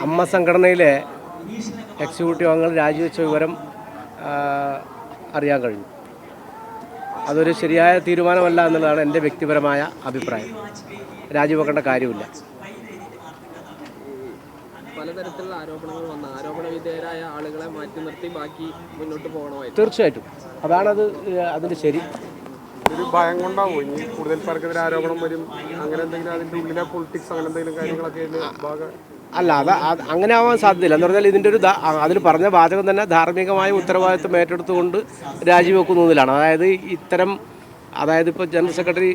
അമ്മ സംഘടനയിലെ എക്സിക്യൂട്ടീവ് അംഗങ്ങൾ രാജിവെച്ച വിവരം അറിയാൻ കഴിഞ്ഞു. അതൊരു ശരിയായ തീരുമാനമല്ല എന്നുള്ളതാണ് എൻ്റെ വ്യക്തിപരമായ അഭിപ്രായം. രാജിവെക്കേണ്ട കാര്യമില്ല. പലതരത്തിലുള്ള ആരോപണങ്ങൾ വന്ന ആരോപണ വിധേയരായ ആളുകളെ മാറ്റി നിർത്തി ബാക്കി മുന്നോട്ട് പോകണമായിരുന്നു. തീർച്ചയായിട്ടും അതാണത് അതിൻ്റെ ശരി. ഒരു ഭയം കൊണ്ടാവും ഇനി കൂടുതൽ പേർക്കെതിരെ ആരോപണം വരും, അങ്ങനെ എന്തെങ്കിലും അതിൻ്റെ ഉള്ളിലെ പൊളിറ്റിക്സ് അങ്ങനെ എന്തെങ്കിലും കാര്യങ്ങളൊക്കെ അല്ല, അത് അങ്ങനെ ആവാൻ സാധ്യതയില്ല. എന്ന് പറഞ്ഞാൽ ഇതിൻ്റെ ഒരു അതിൽ പറഞ്ഞ വാചകം തന്നെ ധാർമ്മികമായ ഉത്തരവാദിത്വം ഏറ്റെടുത്തുകൊണ്ട് രാജിവെക്കുന്നതിലാണ്. അതായത് ഇപ്പോൾ ജനറൽ സെക്രട്ടറി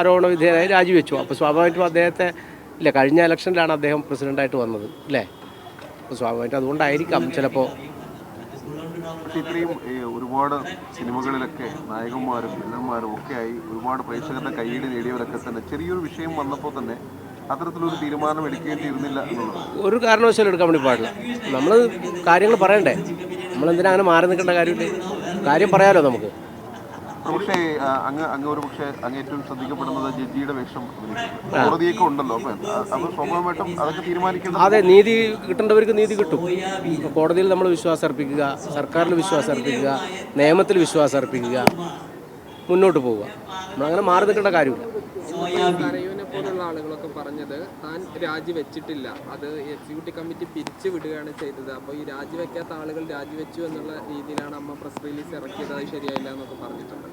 ആരോപണ വിധേയനായി രാജിവെച്ചു. അപ്പോൾ സ്വാഭാവികമായിട്ടും അദ്ദേഹത്തെ കഴിഞ്ഞ ഇലക്ഷനിലാണ് അദ്ദേഹം പ്രസിഡൻ്റായിട്ട് വന്നത് അല്ലേ? അപ്പോൾ സ്വാഭാവികമായിട്ടും അതുകൊണ്ടായിരിക്കാം ചിലപ്പോൾ. ഇത്രയും ഒരുപാട് സിനിമകളിലൊക്കെ നായകന്മാരും വില്ലന്മാരും ഒക്കെ ആയി ഒരുപാട് പ്രേക്ഷകരുടെ കൈയ്യടി നേടിയവരൊക്കെ തന്നെ ചെറിയൊരു വിഷയം വന്നപ്പോൾ തന്നെ അത്തരത്തിലൊരു തീരുമാനം എടുക്കേണ്ടിയിരുന്നില്ല എന്നുള്ളത് ഒരു കാരണവശാലും എടുക്കാൻ വേണ്ടി പാടില്ല. നമ്മൾ കാര്യങ്ങൾ പറയണ്ടേ? നമ്മളെന്തിനാ അങ്ങനെ മാറി നിൽക്കേണ്ട കാര്യമില്ലേ? കാര്യം പറയാമല്ലോ നമുക്ക്. പക്ഷേ അങ്ങ് ഒരു പക്ഷേ അങ്ങ് ഏറ്റവും ശ്രദ്ധിക്കപ്പെടുന്നത് ജഡ്ജിയുടെ വേഷം കോടതിയൊക്കെ ഉണ്ടല്ലോ. അപ്പോൾ സ്വാഭാവികമായിട്ടും അതൊക്കെ തീരുമാനിക്കുന്നത്. അതെ, നീതി കിട്ടേണ്ടവർക്ക് നീതി കിട്ടും. കോടതിയിൽ നമ്മൾ വിശ്വാസം അർപ്പിക്കുക, സർക്കാരിൽ വിശ്വാസം അർപ്പിക്കുക, നിയമത്തിൽ വിശ്വാസം അർപ്പിക്കുക, മുന്നോട്ട് പോവുക. നമ്മളങ്ങനെ മാറി നിൽക്കേണ്ട കാര്യമില്ല. പോലുള്ള ആളുകളൊക്കെ പറഞ്ഞത് താൻ രാജിവെച്ചിട്ടില്ല, അത് എക്സിക്യൂട്ടീവ് കമ്മിറ്റി പിരിച്ചു വിടുകയാണ് ചെയ്തത്. അപ്പോൾ ഈ രാജിവെക്കാത്ത ആളുകൾ രാജിവെച്ചു എന്നുള്ള രീതിയിലാണ് അമ്മ പ്രസ് റിലീസ് ഇറക്കിയത്. അത് ശരിയായില്ല എന്നൊക്കെ പറഞ്ഞിട്ടുണ്ട്.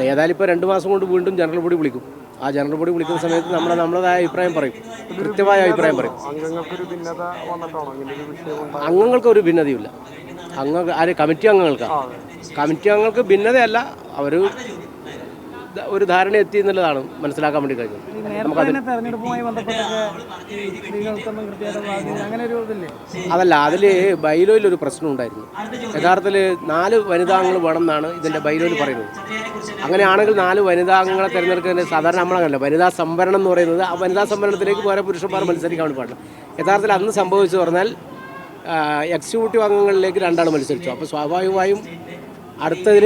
ഏതായാലും ഇപ്പോൾ 2 മാസം കൊണ്ട് വീണ്ടും ജനറൽ ബോഡി വിളിക്കും. ആ ജനറൽ ബോഡി വിളിക്കുന്ന സമയത്ത് നമ്മളതായ അഭിപ്രായം പറയും, കൃത്യമായ അഭിപ്രായം പറയും. അംഗങ്ങൾക്ക് ഒരു ഭിന്നതയില്ല. കമ്മിറ്റി അംഗങ്ങൾക്ക് ഭിന്നതയല്ല, അവർ ഒരു ധാരണ എത്തി എന്നുള്ളതാണ് മനസ്സിലാക്കാൻ വേണ്ടി കഴിഞ്ഞത്. അതല്ല, അതിൽ ബൈലോയിലൊരു പ്രശ്നം ഉണ്ടായിരുന്നു. യഥാർത്ഥത്തിൽ 4 വനിതാംഗങ്ങൾ വേണം എന്നാണ് ഇതിൻ്റെ ബൈലോയിൽ പറയുന്നത്. അങ്ങനെയാണെങ്കിൽ 4 വനിതാംഗങ്ങളെ തിരഞ്ഞെടുക്കുന്നത് സാധാരണ നമ്മളങ്ങനല്ല. വനിതാ സംവരണം എന്ന് പറയുന്നത് ആ വനിതാ സംവരണത്തിലേക്ക് വേറെ പുരുഷന്മാർ മത്സരിക്കാൻ വേണ്ടി പാടില്ല. യഥാർത്ഥത്തിൽ അന്ന് സംഭവിച്ചു പറഞ്ഞാൽ എക്സിക്യൂട്ടീവ് അംഗങ്ങളിലേക്ക് 2 ആൾ മത്സരിച്ചു. അപ്പോൾ സ്വാഭാവികമായും അടുത്തതിൽ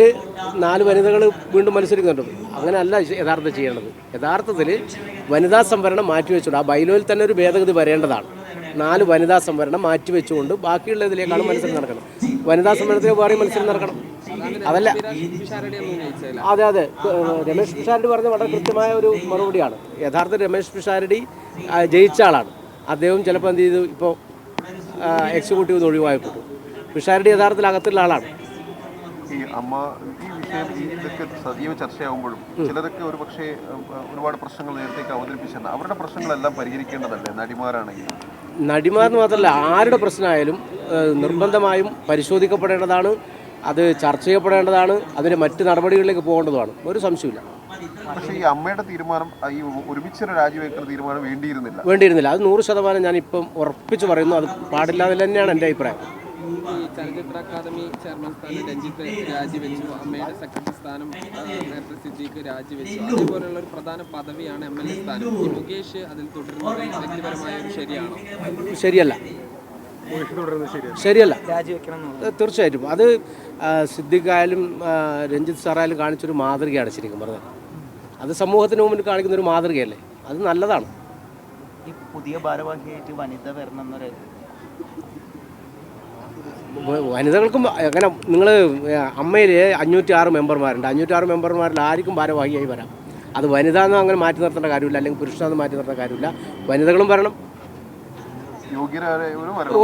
4 വനിതകൾ വീണ്ടും മത്സരിക്കുന്നുണ്ട്. അങ്ങനെയല്ല യഥാർത്ഥത്തിൽ ചെയ്യേണ്ടത്. യഥാർത്ഥത്തിൽ വനിതാ സംവരണം മാറ്റിവെച്ചുകൊണ്ട് ആ ബൈലോയിൽ തന്നെ ഒരു ഭേദഗതി വരേണ്ടതാണ്. 4 വനിതാ സംവരണം മാറ്റിവെച്ചുകൊണ്ട് ബാക്കിയുള്ളതിലേക്കാണ് മത്സരം നടക്കണം. വനിതാ സംവരണത്തിന് വേറെ മത്സരം നടക്കണം. അതല്ല, അതെ, രമേശ് പിഷാരടി പറഞ്ഞ വളരെ കൃത്യമായ ഒരു മറുപടിയാണ്. യഥാർത്ഥ രമേശ് പിഷാരടി ജയിച്ച ആളാണ്. അദ്ദേഹം ചിലപ്പോൾ എന്ത് ചെയ്തു, ഇപ്പോൾ എക്സിക്യൂട്ടീവ് ഒഴിവാക്കപ്പെട്ടു. പിഷാരടി യഥാർത്ഥത്തിൽ അകത്തുള്ള ആളാണ്. ഈ വിഷയം ഇതൊക്കെ സജീവ ചർച്ചയാകുമ്പോഴും ചിലരൊക്കെ ഒരു പക്ഷേ ഒരുപാട് പ്രശ്നങ്ങൾ നേരത്തേക്ക് അവതരിപ്പിച്ചെന്ന് അവരുടെ പ്രശ്നങ്ങളെല്ലാം പരിഹരിക്കേണ്ടതല്ലേ നടിമാരാണെങ്കിൽ? നടിമാരെന്ന് മാത്രമല്ല, ആരുടെ പ്രശ്നമായാലും നിർബന്ധമായും പരിശോധിക്കപ്പെടേണ്ടതാണ്, അത് ചർച്ച ചെയ്യപ്പെടേണ്ടതാണ്, അതിന് മറ്റ് നടപടികളിലേക്ക് പോകേണ്ടതാണ്. ഒരു സംശയമില്ല. പക്ഷേ ഈ അമ്മയുടെ തീരുമാനം, ഈ ഒരുമിച്ച് രാജിവെക്കുന്ന തീരുമാനം വേണ്ടിയിരുന്നില്ല. അത് 100% ഞാനിപ്പം ഉറപ്പിച്ച് പറയുന്നു. അത് പാടില്ല എന്ന് തന്നെയാണ് എൻ്റെ അഭിപ്രായം. ഈ ചലച്ചിത്ര അക്കാദമി ചെയർമാൻ സ്ഥാനം രഞ്ജിത്ത് രാജിവെച്ചു, അമ്മയുടെ സെക്രട്ടറി സ്ഥാനം നേരത്തെ സിദ്ദീഖ് രാജിവെച്ചു. അതേപോലെയുള്ള ഒരു പ്രധാന പദവിയാണ് MLA സ്ഥാനം. ഈ മുകേഷ് അതിൽ തുടരുന്നത് വ്യക്തിപരമായ ശരിയാണോ? ശരിയല്ല. തീർച്ചയായിട്ടും അത് സിദ്ദീഖായാലും രഞ്ജിത്ത് സാറായാലും കാണിച്ചൊരു മാതൃകയാണ്. ശരിക്കും പറഞ്ഞാൽ അത് സമൂഹത്തിന് മുമ്പിൽ കാണിക്കുന്ന ഒരു മാതൃകയല്ലേ? അത് നല്ലതാണ്. ഈ പുതിയ ഭാരവാഹിയായിട്ട് വനിത വരണം എന്നൊരു വനിതകൾക്കും അങ്ങനെ നിങ്ങൾ അമ്മയിൽ 506 മെമ്പർമാരുണ്ട്. 506 മെമ്പർമാരിൽ ആർക്കും ഭാരവാഹിയായി വരാം. അത് വനിതാന്ന് അങ്ങനെ മാറ്റി നിർത്തേണ്ട കാര്യമില്ല, അല്ലെങ്കിൽ പുരുഷനാന്ന് മാറ്റി നിർത്തേണ്ട കാര്യമില്ല. വനിതകളും വരണം,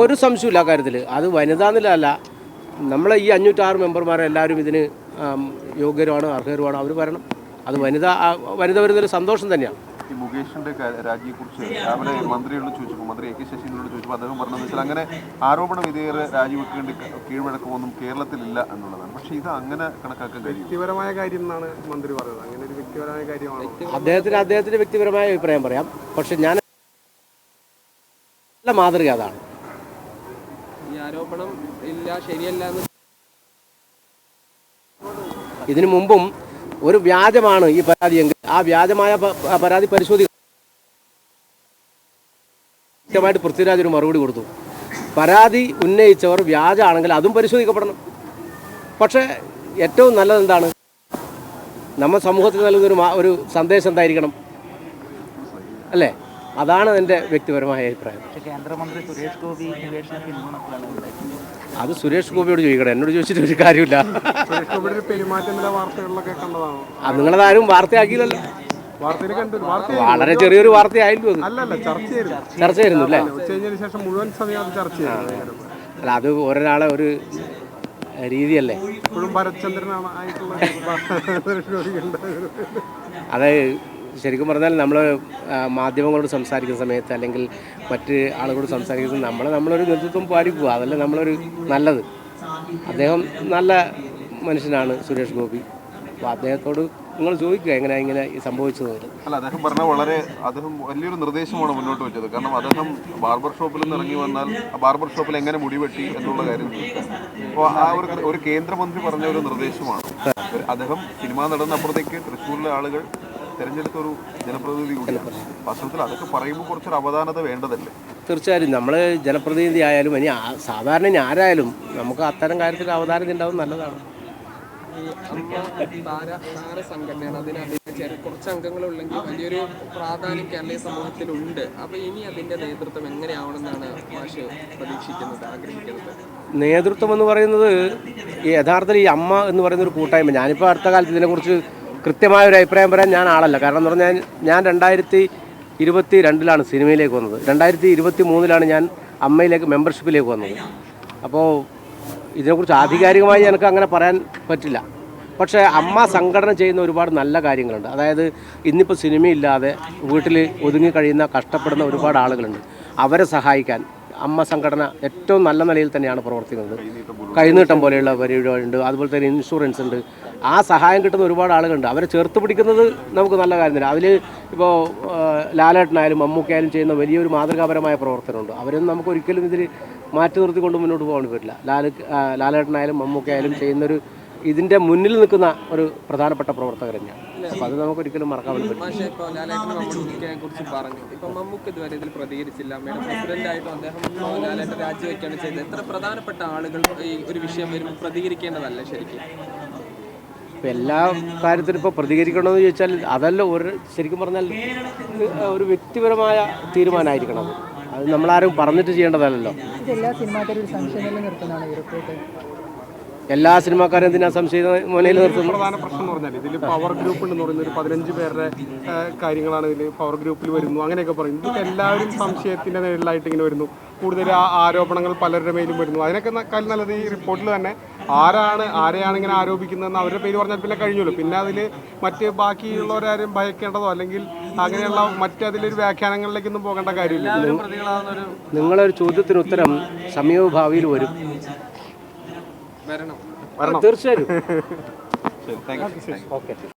ഒരു സംശയമില്ല കാര്യത്തിൽ. അത് വനിതാന്നില്ല, നമ്മളെ ഈ 506 മെമ്പർമാരെ എല്ലാവരും ഇതിന് യോഗ്യരുമാണ്, അർഹരുമാണ്. അവർ വരണം. അത് വനിത വരുന്നതിൽ സന്തോഷം തന്നെയാണ്. ഈ മുകേഷിന്റെ രാജിയെക്കുറിച്ച് രാവിലെ മന്ത്രിയോട് ചോദിച്ചപ്പോൾ, മന്ത്രി AK ശശീന്ദ്രനോട് ചോദിച്ചപ്പോൾ അദ്ദേഹം പറഞ്ഞതെന്ന് വെച്ചാൽ അങ്ങനെ ആരോപണ വിധേയരെ രാജിവെക്കേണ്ട കീഴ്വഴക്കമൊന്നും കേരളത്തിലില്ല എന്നുള്ളതാണ്. പക്ഷേ ഇത് അങ്ങനെ കണക്കാക്കാൻ കഴിയും? വ്യക്തിപരമായ കാര്യം എന്നാണ് മന്ത്രി പറഞ്ഞത്. അങ്ങനെ ഒരു വ്യക്തിപരമായ കാര്യമാണ്. അദ്ദേഹത്തിന്റെ വ്യക്തിപരമായ അഭിപ്രായം പറയാം. പക്ഷെ ഞാൻ നല്ല മാതൃക അതാണ്. ഈ ആരോപണം ഇല്ല, ശരിയല്ല. ഇതിനു മുമ്പും ഒരു വ്യാജമാണ് ഈ പരാതിയെങ്കിൽ ആ വ്യാജമായ പരാതി പരിശോധിക്കും. കൃത്യമായിട്ട് പൃഥ്വിരാജ് ഒരു മറുപടി കൊടുത്തു. പരാതി ഉന്നയിച്ചവർ വ്യാജമാണെങ്കിൽ അതും പരിശോധിക്കപ്പെടണം. പക്ഷേ ഏറ്റവും നല്ലത് എന്താണ്? നമ്മൾ സമൂഹത്തിൽ നൽകുന്ന ഒരു സന്ദേശം എന്തായിരിക്കണം അല്ലേ? അതാണ് എൻ്റെ വ്യക്തിപരമായ അഭിപ്രായം. പക്ഷേ കേന്ദ്രമന്ത്രി സുരേഷ് ഗോപി നിവേശന പിന്തുണക്കുകയാണ് ഉണ്ടായിട്ടുള്ളത്. അത് സുരേഷ് ഗോപിയോട് ചോദിക്കണം, എന്നോട് ചോദിച്ചിട്ട് ഒരു കാര്യമില്ല. സുരേഷ് ഗോപിയുടെ ഒരു പെരുമാറ്റം നില വാർത്തകളിലൊക്കെ കണ്ടതാണോ? അത് നിങ്ങളതാരും വാർത്തയാക്കിയില്ലല്ലോ. വാർത്തയിൽ കണ്ടു. വളരെ ചെറിയൊരു വാർത്തയായിരുന്നു അത്. അല്ലല്ല, ചർച്ചയായിരുന്നു അല്ലേ? ഉച്ച കഴിഞ്ഞതിന് ശേഷം മുഴുവൻ സമയം അത് ചർച്ച ചെയ്തു. അല്ല, അത് ഒരാളെ ഒരു രീതിയല്ലേ. ഇപ്പോഴും ഭരത്ചന്ദ്രനാണ് ആയിട്ടുള്ള സുരേഷ് ഗോപിക്കുണ്ട്. അത് ശരിക്കും പറഞ്ഞാൽ നമ്മൾ മാധ്യമങ്ങളോട് സംസാരിക്കുന്ന സമയത്ത് അല്ലെങ്കിൽ മറ്റ് ആളുകളോട് സംസാരിക്കുന്നത് നമ്മളൊരു നേതൃത്വം പാലിക്കുക, അതല്ല നമ്മളൊരു നല്ലത്. അദ്ദേഹം നല്ല മനുഷ്യനാണ് സുരേഷ് ഗോപി. അപ്പോൾ അദ്ദേഹത്തോട് നിങ്ങൾ ചോദിക്കുക ഇങ്ങനെ സംഭവിച്ചത്. അല്ല, അദ്ദേഹം വലിയൊരു നിർദ്ദേശമാണ് മുന്നോട്ട് വെച്ചത്. കാരണം അദ്ദേഹം ബാർബർ ഷോപ്പിൽ നിന്ന് ഇറങ്ങി വന്നാൽ ആ ബാർബർ ഷോപ്പിൽ എങ്ങനെ മുടി വെട്ടി എന്നുള്ള കാര്യം അപ്പോൾ ആ ഒരു കേന്ദ്രമന്ത്രി പറഞ്ഞ ഒരു നിർദ്ദേശമാണ്. അദ്ദേഹം സിനിമാ നടന്നപ്പുറത്തേക്ക് തൃശ്ശൂരിലെ ആളുകൾ തെരഞ്ഞെടുത്ത ഒരു ജനപ്രതിനിധി കൂടിയാണ്. വാസ്തവത്തിൽ അതൊക്കെ പറയുമ്പോൾ കുറച്ചൊരു അവധാനത വേണ്ടതല്ലേ? തീർച്ചയായും നമ്മൾ ജനപ്രതിനിധി ആയാലും ഇനി സാധാരണ ആരായാലും നമുക്ക് അത്തരം കാര്യത്തിൽ അവധാനത ഉണ്ടാവും, നല്ലതാണ്. ഈ അമ്മ താരസംഘടനയാണ്, അതിന് കുറച്ച് അംഗങ്ങളുള്ളെങ്കിൽ വലിയൊരു പ്രാധാന്യം കേരളീയ സമൂഹത്തിലുണ്ട്. അപ്പോൾ ഇനി അതിൻ്റെ നേതൃത്വം എങ്ങനെയാവണമെന്നാണ് മാഷ് പ്രതീക്ഷിക്കുന്നത്, ആഗ്രഹിക്കുന്നത്? നേതൃത്വം എന്ന് പറയുന്നത് യഥാർത്ഥത്തിൽ ഈ അമ്മ എന്ന് പറയുന്നൊരു കൂട്ടായ്മ. ഞാനിപ്പോൾ അടുത്ത കാലത്ത് ഇതിനെക്കുറിച്ച് കൃത്യമായ ഒരു അഭിപ്രായം പറയാൻ ഞാൻ ആളല്ല. കാരണം എന്ന് പറഞ്ഞാൽ ഞാൻ 2022 സിനിമയിലേക്ക് വന്നത്. 2023 ഞാൻ അമ്മയിലേക്ക് മെമ്പർഷിപ്പിലേക്ക് വന്നത്. അപ്പോൾ ഇതിനെക്കുറിച്ച് ആധികാരികമായി എനിക്ക് അങ്ങനെ പറയാൻ പറ്റില്ല. പക്ഷേ അമ്മ സംഘടന ചെയ്യുന്ന ഒരുപാട് നല്ല കാര്യങ്ങളുണ്ട്. അതായത് ഇന്നിപ്പോൾ സിനിമയില്ലാതെ വീട്ടിൽ ഒതുങ്ങിക്കഴിയുന്ന കഷ്ടപ്പെടുന്ന ഒരുപാട് ആളുകളുണ്ട്. അവരെ സഹായിക്കാൻ അമ്മ സംഘടന ഏറ്റവും നല്ല നിലയിൽ തന്നെയാണ് പ്രവർത്തിക്കുന്നത്. കൈനീട്ടം പോലെയുള്ള പരിപാടിയുണ്ട്, അതുപോലെ തന്നെ ഇൻഷുറൻസ് ഉണ്ട്. ആ സഹായം കിട്ടുന്ന ഒരുപാട് ആളുകളുണ്ട്. അവരെ ചേർത്ത് പിടിക്കുന്നത് നമുക്ക് നല്ല കാര്യം തന്നെ. അതിൽ ഇപ്പോൾ ലാലേട്ടനായാലും മമ്മൂക്കയായാലും ചെയ്യുന്ന വലിയൊരു മാതൃകാപരമായ പ്രവർത്തനമുണ്ട്. അവരൊന്നും നമുക്ക് ഒരിക്കലും ഇതിൽ മാറ്റി നിർത്തിക്കൊണ്ട് മുന്നോട്ട് പോകാൻ പറ്റില്ല. ലാലേട്ടനായാലും മമ്മൂക്കയായാലും ചെയ്യുന്നൊരു ഇതിൻ്റെ മുന്നിൽ നിൽക്കുന്ന ഒരു പ്രധാനപ്പെട്ട പ്രവർത്തകർ തന്നെയാണ്. അപ്പോൾ അത് നമുക്ക് ഒരിക്കലും മറക്കാൻ പറ്റില്ല. പക്ഷേ ഇപ്പോൾ ലാലേട്ടൻ മമ്മൂക്കയെ കുറിച്ച് പറഞ്ഞു. ഇപ്പോൾ മമ്മൂക്ക ഇതുവരെ ഇതിൽ പ്രതികരിച്ചില്ല. അമ്മയുടെ പ്രസിഡന്റായിട്ടും അദ്ദേഹം ലാലേട്ടൻ രാജിവെക്കുകയാണ് ചെയ്തത്. എത്ര പ്രധാനപ്പെട്ട ആളുകൾ ഈ ഒരു വിഷയം വരുമ്പോൾ പ്രതികരിക്കേണ്ടതല്ലേ ശരിക്കും? ഇപ്പോൾ എല്ലാ കാര്യത്തിലും ഇപ്പോൾ പ്രതികരിക്കണമെന്ന് ചോദിച്ചാൽ അതല്ല ശരിക്കും പറഞ്ഞാൽ ഒരു വ്യക്തിപരമായ തീരുമാനമായിരിക്കണം. അത് നമ്മളാരും പറഞ്ഞിട്ട് ചെയ്യേണ്ടതല്ലല്ലോ. എല്ലാ സിനിമാക്കാരും സംശയം നിർത്തുന്നതാണ് ഈ റിപ്പോർട്ട്. എല്ലാ സിനിമാക്കാരും എന്തിനാ സംശയം മുനയിൽ നിർത്തുന്നു? പ്രധാന പ്രശ്നം എന്ന് പറഞ്ഞാൽ ഇതിൽ പവർ ഗ്രൂപ്പ് ഉണ്ടെന്ന് പറയുന്ന ഒരു 15 പേരുടെ കാര്യങ്ങളാണ് ഇതിൽ പവർ ഗ്രൂപ്പിൽ വരുന്നു, അങ്ങനെയൊക്കെ പറയും. ഇതൊക്കെ എല്ലാവരും സംശയത്തിൻ്റെ നിഴലിലായിട്ട് ഇങ്ങനെ വരുന്നു. കൂടുതൽ ആരോപണങ്ങൾ പലരുടെ മേലും വരുന്നു. അതിനൊക്കെ നല്ലത് ഈ റിപ്പോർട്ടിൽ തന്നെ ആരെയാണ് ഇങ്ങനെ ആരോപിക്കുന്നതെന്ന് അവരുടെ പേര് പറഞ്ഞാൽ പിന്നെ കഴിഞ്ഞല്ലോ. പിന്നെ അതിൽ മറ്റ് ബാക്കിയുള്ളവരാരും ഭയക്കേണ്ടതോ അല്ലെങ്കിൽ അങ്ങനെയുള്ള മറ്റതിലൊരു വ്യാഖ്യാനങ്ങളിലേക്കൊന്നും പോകേണ്ട കാര്യമില്ല. നിങ്ങളൊരു ചോദ്യത്തിന് ഉത്തരം സമീപഭാവിയിൽ വരും. വരണം. തീർച്ചയായും. ശരി, താങ്ക് യു. ഓക്കെ.